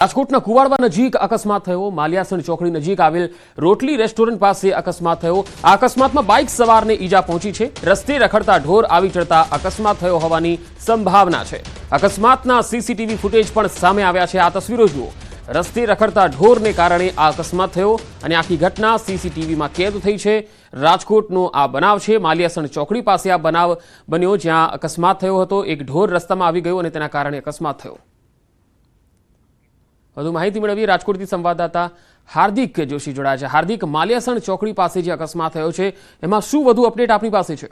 રાજકોટના કુવાડવા નજીક અકસ્માત થયો। માલિયાસણ ચોકડી નજીક આવેલ રોટલી રેસ્ટોરન્ટ પાસે અકસ્માત થયો। આ અકસ્માતમાં બાઇક સવારને ઈજા પહોંચી છે। રસ્તે રખડતા ઢોર આવી ચડતા અકસ્માત થયો હોવાની સંભાવના છે। અકસ્માતના સીસીટીવી ફૂટેજ પણ સામે આવ્યા છે। આ તસવીરો જુઓ। રસ્તે રખડતા ઢોરને કારણે આ અકસ્માત થયો અને આખી ઘટના સીસીટીવીમાં કેદ થઈ છે। રાજકોટનો આ બનાવ છે। માલિયાસણ ચોકડી પાસે આ બનાવ બન્યો જ્યાં અકસ્માત થયો હતો। એક ઢોર રસ્તામાં આવી ગયો અને તેના કારણે અકસ્માત થયો। વધુ માહિતી મેળવીએ રાજકોટથી સંવાદદાતા હાર્દિક જોશી જોડાયા છે। હાર્દિક, માલિયાસણ ચોકડી પાસે જે અકસ્માત થયો છે એમાં શું વધુ અપડેટ આપની પાસે છે?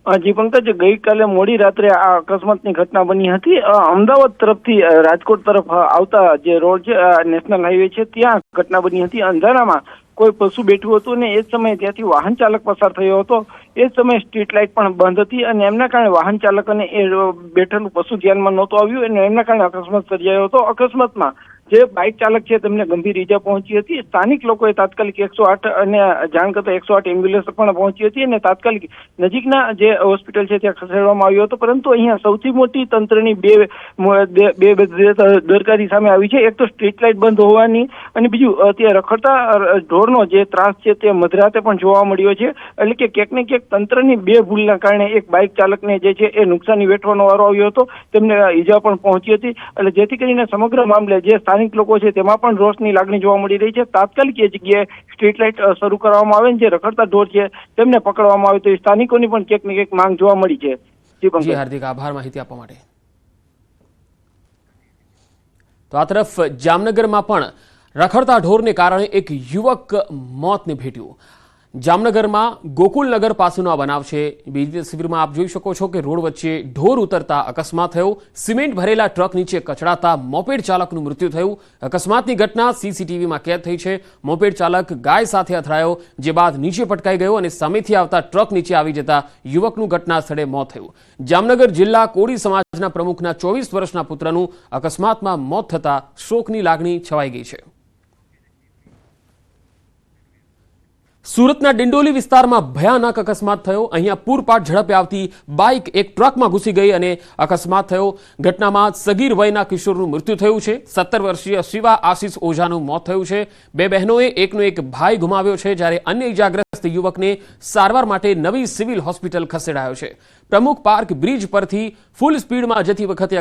જી પંકજ, ગઈકાલે મોડી રાત્રે આ અકસ્માતની ઘટના બની હતી। અમદાવાદ તરફથી રાજકોટ તરફ આવતા જે રોડ છે, નેશનલ હાઈવે છે, ત્યાં ઘટના બની હતી। અંધારામાં કોઈ પશુ બેઠું હતું ને એ જ સમયે ત્યાંથી વાહન ચાલક પસાર થયો હતો। એ સમયે સ્ટ્રીટ લાઇટ પણ બંધ હતી અને એમના કારણે વાહન ચાલકોને એ બેઠેલું પશુ ધ્યાનમાં નહોતું આવ્યું અને એમના કારણે અકસ્માત સર્જાયો હતો। અકસ્માતમાં જે બાઇક ચાલક છે તેમને ગંભીર ઈજા પહોંચી હતી। સ્થાનિક લોકોએ તાત્કાલિક 108 અને જાણ કરતા 108 એમ્બ્યુલન્સ પણ પહોંચી હતી અને તાત્કાલિક નજીકના જે હોસ્પિટલ છે ત્યાં ખસેડવામાં આવ્યો હતો। પરંતુ અહીંયા સૌથી મોટી તંત્રની બે દરકારી સામે આવી છે। એક તો સ્ટ્રીટ લાઇટ બંધ હોવાની અને બીજું ત્યાં રખડતા ઢોરનો જે ત્રાસ છે તે મધરાતે પણ જોવા મળ્યો છે। એટલે કે ક્યાંક ને ક્યાંક તંત્રની બે ભૂલના કારણે એક બાઇક ચાલકને જે છે એ નુકસાની વેઠવાનો વારો આવ્યો હતો। તેમને ઈજા પણ પહોંચી હતી। એટલે જેથી કરીને સમગ્ર મામલે જે સ્થાનિક લોકો છે તેમાં પણ રોષની લાગણી જોવા મળી રહી છે। તાત્કાલિક એ જગ્યાએ સ્ટ્રીટ લાઇટ શરૂ કરવામાં આવે, જે રખડતા ઢોર છે તેમને પકડવામાં આવે તો સ્થાનિકોની પણ ક્યાંક ને ક્યાંક માંગ જોવા મળી છે। જી હાર્દિક, આભાર માહિતી આપવા માટે। તો આ તરફ જામનગરમાં પણ રખડતા ઢોરને કારણે એક યુવક મોતને ભેટ્યું। જામનગરમાં ગોકુલનગર પાસેનો આ બનાવ છે। બીજી તસવીરમાં આપ જોઈ શકો છો કે રોડ વચ્ચે ઢોર ઉતરતા અકસ્માત થયો। સિમેન્ટ ભરેલા ટ્રક નીચે કચડાતા મોપેડ ચાલકનું મૃત્યુ થયું। અકસ્માતની ઘટના સીસીટીવીમાં કેદ થઈ છે। મોપેડ ચાલક ગાય સાથે અથડાયો, જે બાદ નીચે પટકાઈ ગયો અને સામેથી આવતા ટ્રક નીચે આવી જતા યુવકનું ઘટના સ્થળે મોત થયું। જામનગર જિલ્લા કોળી સમાજના પ્રમુખના 24 વર્ષના પુત્રનું અકસ્માતમાં મોત થતા શોકની લાગણી છવાઈ ગઈ છે। સુરતના ડિંડોલી વિસ્તારમાં ભયાનક અકસ્માત થયો। અહીંયા પૂરપાટ ઝડપે આવતી બાઇક એક ટ્રકમાં ઘૂસી ગઈ અને અકસ્માત થયો। ઘટનામાં સગીર વયના કિશોરનું મૃત્યુ થયું છે। 17 વર્ષીય શિવા આશીષ ઓઝાનું મોત થયું છે। બે બહેનોએ એકનો એક ભાઈ ગુમાવ્યો છે, જ્યારે અન્ય ઇજાગ્રસ્ત યુવકને સારવાર માટે નવી સિવિલ હોસ્પિટલ ખસેડાયો છે। પ્રમુખ પાર્ક બ્રિજ પરથી ફૂલ સ્પીડમાં જતી વખતે